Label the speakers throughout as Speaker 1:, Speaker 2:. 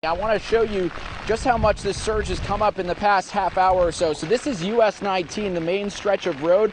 Speaker 1: I want to show you just how much this surge has come up in the past half hour or so. So this is US 19, the main stretch of road.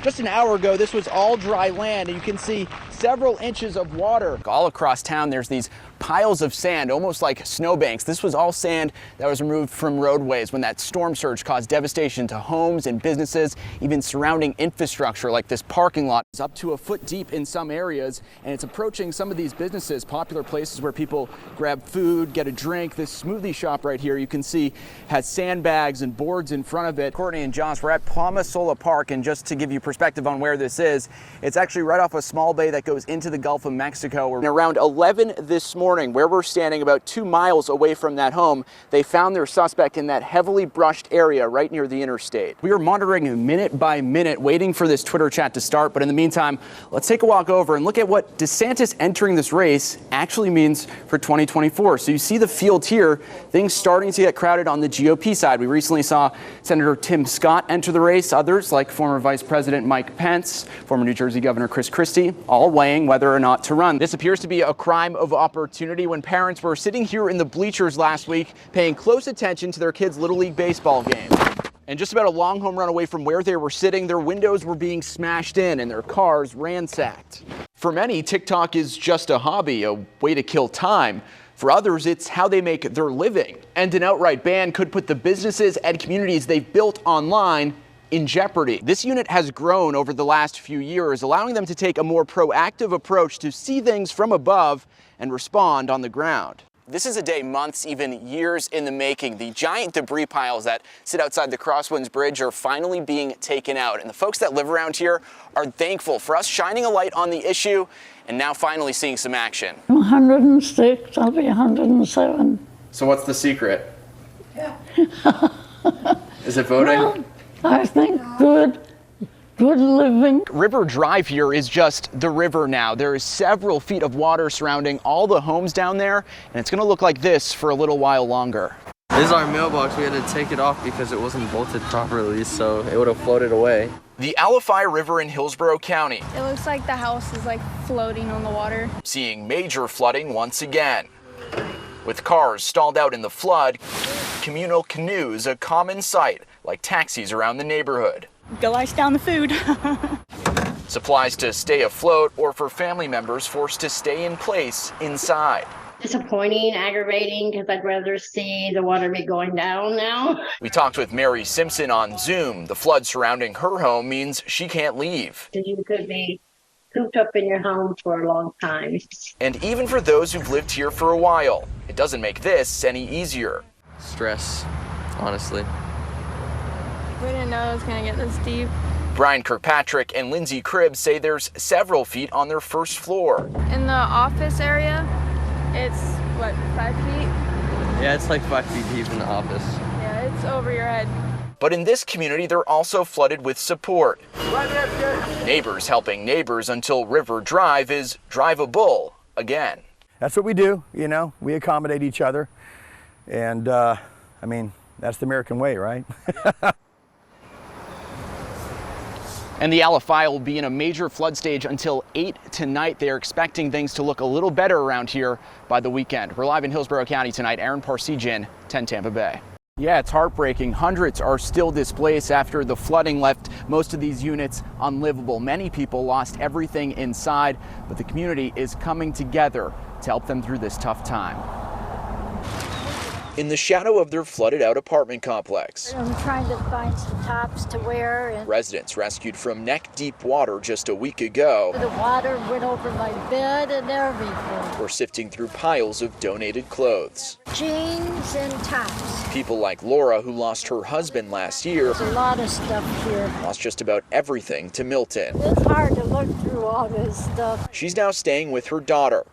Speaker 1: Just an hour ago, this was all dry land, and you can see several inches of water. All across town, there's these piles of sand, almost like snowbanks. This was all sand that was removed from roadways when that storm surge caused devastation to homes and businesses, even surrounding infrastructure like this parking lot. It's up to a foot deep in some areas, and it's approaching some of these businesses, popular places where people grab food, get a drink. This smoothie shop right here, you can see, has sandbags and boards in front of it. Courtney and Josh, we're at Palmasola Park, and just to give you perspective on where this is, it's actually right off a small bay that goes into the Gulf of Mexico. We're around 11 this morning, where we're standing about 2 miles away from that home, they found their suspect in that heavily brushed area right near the interstate. We are monitoring minute by minute, waiting for this Twitter chat to start. But in the meantime, let's take a walk over and look at what DeSantis entering this race actually means for 2024. So you see the field here, things starting to get crowded on the GOP side. We recently saw Senator Tim Scott enter the race. Others, like former Vice President Mike Pence, former New Jersey Governor Chris Christie, all weighing whether or not to run. This appears to be a crime of opportunity when parents were sitting here in the bleachers last week paying close attention to their kids' Little League baseball game. And just about a long home run away from where they were sitting, their windows were being smashed in and their cars ransacked. For many, TikTok is just a hobby, a way to kill time. For others, it's how they make their living. And an outright ban could put the businesses and communities they've built online in jeopardy. This unit has grown over the last few years, allowing them to take a more proactive approach to see things from above and respond on the ground. This is a day, months, even years in the making. The giant debris piles that sit outside the Crosswinds Bridge are finally being taken out. And the folks that live around here are thankful for us shining a light on the issue and now finally seeing some action.
Speaker 2: I'm 106, I'll be 107.
Speaker 1: So what's the secret? Is it voting?
Speaker 2: Well, I think good living.
Speaker 1: River Drive here is just the river now. There is several feet of water surrounding all the homes down there, and it's going to look like this for a little while longer.
Speaker 3: This is our mailbox. We had to take it off because it wasn't bolted properly, so it would have floated away.
Speaker 1: The Alafai River in Hillsborough County.
Speaker 4: It looks like the house is like floating on the water.
Speaker 1: Seeing major flooding once again. With cars stalled out in the flood, communal canoes a common sight, like taxis around the neighborhood.
Speaker 5: Go ice down the food.
Speaker 1: Supplies to stay afloat or for family members forced to stay in place inside.
Speaker 6: Disappointing, aggravating, because I'd rather see the water be going down now.
Speaker 1: We talked with Mary Simpson on Zoom. The flood surrounding her home means she can't leave.
Speaker 6: You could be cooped up in your home for a long time.
Speaker 1: And even for those who've lived here for a while, it doesn't make this any easier.
Speaker 3: Stress, honestly.
Speaker 4: We didn't know it was going to get this deep.
Speaker 1: Brian Kirkpatrick and Lindsay Cribbs say there's several feet on their first floor.
Speaker 4: In the office area, it's, what, 5 feet?
Speaker 3: Yeah, it's like 5 feet deep in the office.
Speaker 4: Yeah, it's over your head.
Speaker 1: But in this community, they're also flooded with support. Neighbors helping neighbors until River Drive is drivable again.
Speaker 7: That's what we do, you know, we accommodate each other. And, I mean, that's the American way, right?
Speaker 1: And the Alafai will be in a major flood stage until 8 tonight. They are expecting things to look a little better around here by the weekend. We're live in Hillsborough County tonight. Aaron Parseghian, 10 Tampa Bay. Yeah, it's heartbreaking. Hundreds are still displaced after the flooding left most of these units unlivable. Many people lost everything inside, but the community is coming together to help them through this tough time. In the shadow of their flooded out apartment complex,
Speaker 2: I'm trying to find some tops to wear. And
Speaker 1: residents rescued from neck-deep water just a week ago
Speaker 2: the water went over my bed and everything.
Speaker 1: were sifting through piles of donated clothes.
Speaker 2: Jeans and tops.
Speaker 1: People like Laura, who lost her husband last year,
Speaker 2: There's a lot of stuff here.
Speaker 1: lost just about everything to Milton.
Speaker 2: It's hard to look through all this stuff.
Speaker 1: She's now staying with her daughter.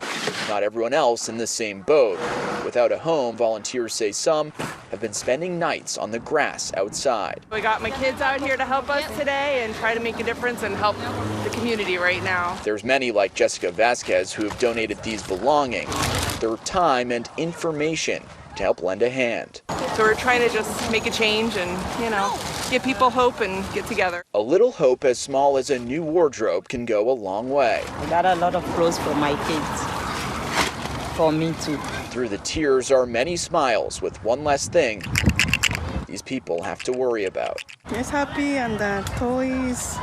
Speaker 1: Not everyone else in the same boat. Without a home, volunteers say some have been spending nights on the grass outside.
Speaker 5: We got my kids out here to help us today and try to make a difference and help the community right now.
Speaker 1: There's many like Jessica Vasquez who have donated these belongings, their time and information to help lend a hand.
Speaker 5: So we're trying to just make a change and, you know, give people hope and get together.
Speaker 1: A little hope as small as a new wardrobe can go a long way.
Speaker 8: I got a lot of clothes for my kids, for me too.
Speaker 1: through the tears are many smiles with one less thing these people have to worry about.
Speaker 8: It's happy and the toys,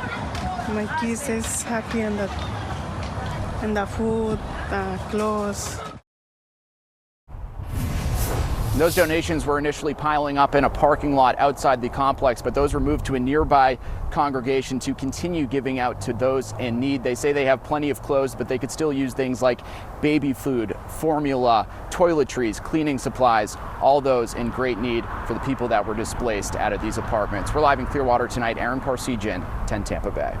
Speaker 8: my kids is happy and the food, clothes.
Speaker 1: Those donations were initially piling up in a parking lot outside the complex, but those were moved to a nearby congregation to continue giving out to those in need. They say they have plenty of clothes, but they could still use things like baby food, formula, toiletries, cleaning supplies, all those in great need for the people that were displaced out of these apartments. We're live in Clearwater tonight. Parseghian, 10 Tampa Bay.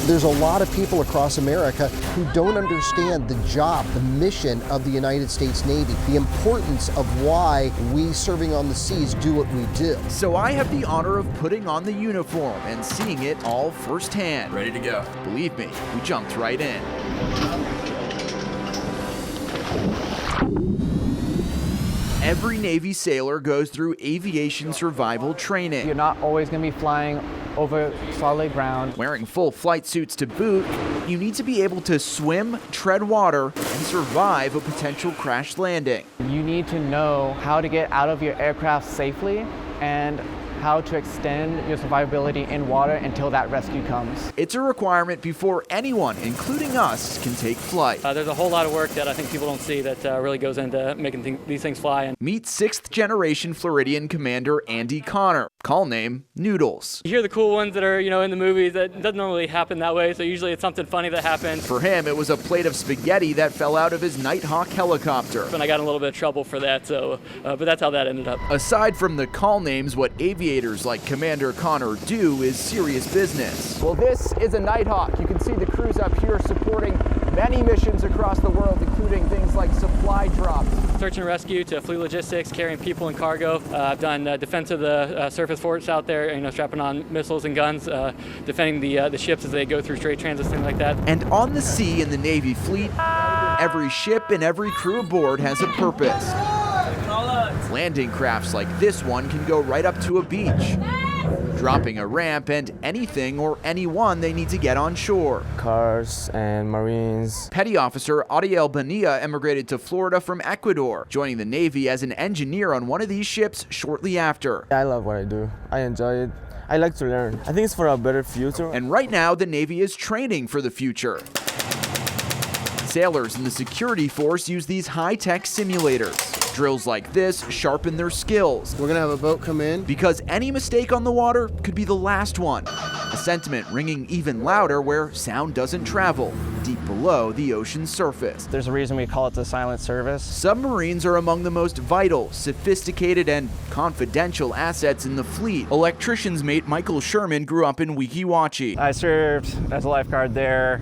Speaker 9: There's a lot of people across America who don't understand the job, the mission of the United States Navy, the importance of why we serving on the seas do what we do.
Speaker 1: So I have the honor of putting on the uniform and seeing it all firsthand.
Speaker 3: Ready to go.
Speaker 1: Believe me, we jumped right in. Every Navy sailor goes through aviation survival training.
Speaker 10: You're not always going to be flying over solid ground.
Speaker 1: Wearing full flight suits to boot, you need to be able to swim, tread water, and survive a potential crash landing.
Speaker 10: You need to know how to get out of your aircraft safely and how to extend your survivability in water until that rescue comes.
Speaker 1: It's a requirement before anyone, including us, can take flight.
Speaker 11: There's a whole lot of work that I think people don't see that really goes into making these things fly. And
Speaker 1: meet 6th generation Floridian Commander Andy Connor, call name Noodles.
Speaker 11: you hear the cool ones that are, in the movies. That doesn't normally happen that way, so usually it's something funny that happens.
Speaker 1: For him, it was a plate of spaghetti that fell out of his Nighthawk helicopter.
Speaker 11: And I got in a little bit of trouble for that, so but that's how that ended up.
Speaker 1: Aside from the call names, what aviators like Commander Connor do is serious business. Well, this is a Nighthawk. You can see the crews up here supporting many missions across the world, including things like supply drops.
Speaker 11: Search and rescue to fleet logistics, carrying people and cargo. I've done defense of the surface forts out there, strapping on missiles and guns, defending the ships as they go through strait transits, things like that.
Speaker 1: And on the sea in the Navy fleet, every ship and every crew aboard has a purpose. Landing crafts like this one can go right up to a beach, dropping a ramp and anything or anyone they need to get on shore.
Speaker 12: Cars and Marines.
Speaker 1: Petty Officer Ariel Bonilla emigrated to Florida from Ecuador, joining the Navy as an engineer on one of these ships shortly after.
Speaker 12: I love what I do. I enjoy it. I like to learn. I think it's for a better future.
Speaker 1: And right now, the Navy is training for the future. Sailors in the security force use these high-tech simulators. Drills like this sharpen their skills.
Speaker 9: We're gonna have a boat come in.
Speaker 1: Because any mistake on the water could be the last one. A sentiment ringing even louder where sound doesn't travel, deep below the ocean's surface.
Speaker 10: There's a reason we call it the silent service.
Speaker 1: Submarines are among the most vital, sophisticated, and confidential assets in the fleet. Electrician's mate Michael Sherman grew up in Weeki Wachee.
Speaker 10: I served as a lifeguard there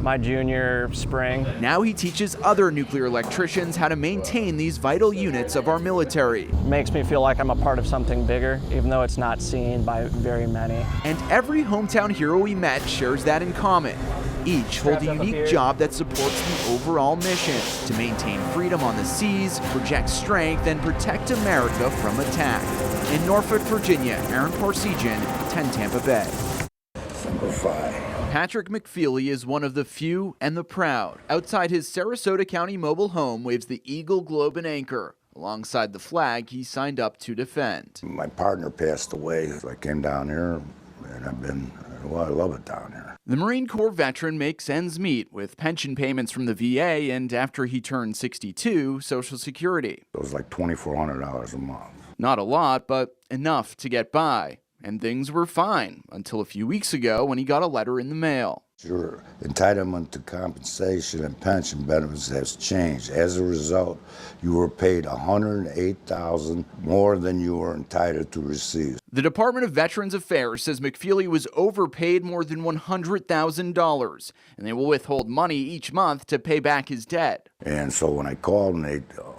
Speaker 10: my junior spring.
Speaker 1: Now he teaches other nuclear electricians how to maintain these vital units of our military.
Speaker 10: Makes me feel like I'm a part of something bigger, even though it's not seen by very many.
Speaker 1: And every hometown hero we met shares that in common. Each hold a unique job that supports the overall mission to maintain freedom on the seas, project strength, and protect America from attack. In Norfolk, Virginia, Parseghian, 10 Tampa Bay.
Speaker 7: Number 5.
Speaker 1: Patrick McFeely is one of the few and the proud. Outside his Sarasota County mobile home waves the Eagle, Globe, and Anchor, alongside the flag he signed up to defend.
Speaker 13: My partner passed away, so I came down here, and I love it down here.
Speaker 1: The Marine Corps veteran makes ends meet with pension payments from the VA and, after he turned 62, Social Security.
Speaker 13: It was like $2,400 a month.
Speaker 1: Not a lot, but enough to get by. And things were fine until a few weeks ago when he got a letter in the mail.
Speaker 13: Your entitlement to compensation and pension benefits has changed. As a result, you were paid $108,000 more than you were entitled to receive.
Speaker 1: The Department of Veterans Affairs says McFeely was overpaid more than $100,000, and they will withhold money each month to pay back his debt.
Speaker 13: And so when I called, and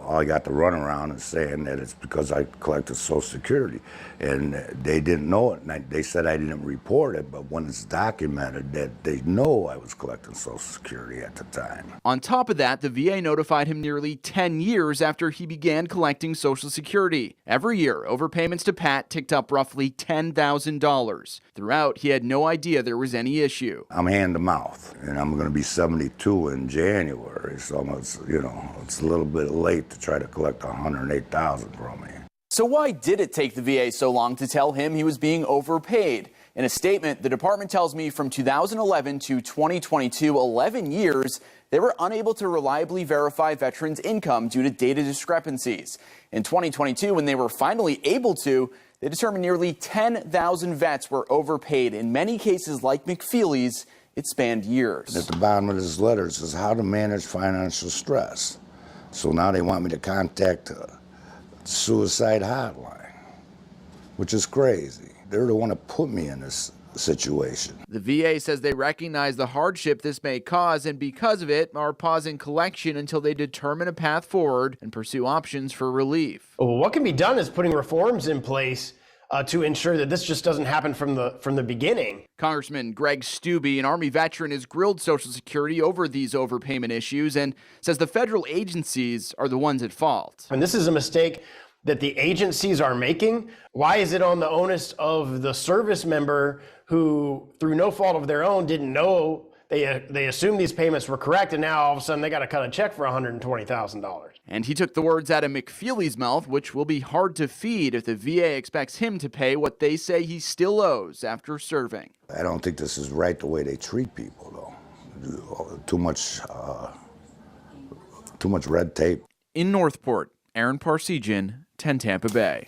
Speaker 13: all I got to run around and saying that it's because I collected Social Security. And they didn't know it. And they said I didn't report it, but when it's documented that they know I was collecting Social Security at the time.
Speaker 1: On top of that, the VA notified him nearly 10 years after he began collecting Social Security. Every year, overpayments to Pat ticked up roughly $10,000. Throughout, he had no idea there was any issue.
Speaker 13: I'm hand to mouth, and I'm going to be 72 in January, so it's, it's a little bit late to try to collect $108,000 from me.
Speaker 1: So why did it take the VA so long to tell him he was being overpaid? In a statement, the department tells me from 2011 to 2022, 11 years, they were unable to reliably verify veterans' income due to data discrepancies. In 2022, when they were finally able to, they determined nearly 10,000 vets were overpaid. In many cases, like McFeely's, it spanned years.
Speaker 13: At the bottom of this letter, it says how to manage financial stress. So now they want me to contact a suicide hotline, which is crazy. They're the one that put me in this situation.
Speaker 1: The VA says they recognize the hardship this may cause, and because of it, are pausing collection until they determine a path forward and pursue options for relief.
Speaker 14: Well, what can be done is putting reforms in place to ensure that this just doesn't happen from the beginning.
Speaker 1: Congressman Greg Stubbe, an Army veteran, has grilled Social Security over these overpayment issues and says the federal agencies are the ones at fault.
Speaker 14: And this is a mistake that the agencies are making. Why is it on the onus of the service member who, through no fault of their own, didn't know they assumed these payments were correct, and now all of a sudden they got to cut a check for $120,000?
Speaker 1: And he took the words out of McFeely's mouth, which will be hard to feed if the VA expects him to pay what they say he still owes after serving.
Speaker 13: I don't think this is right the way they treat people, though. Too much red tape.
Speaker 1: In Northport, Aaron Parseghian, 10 Tampa Bay.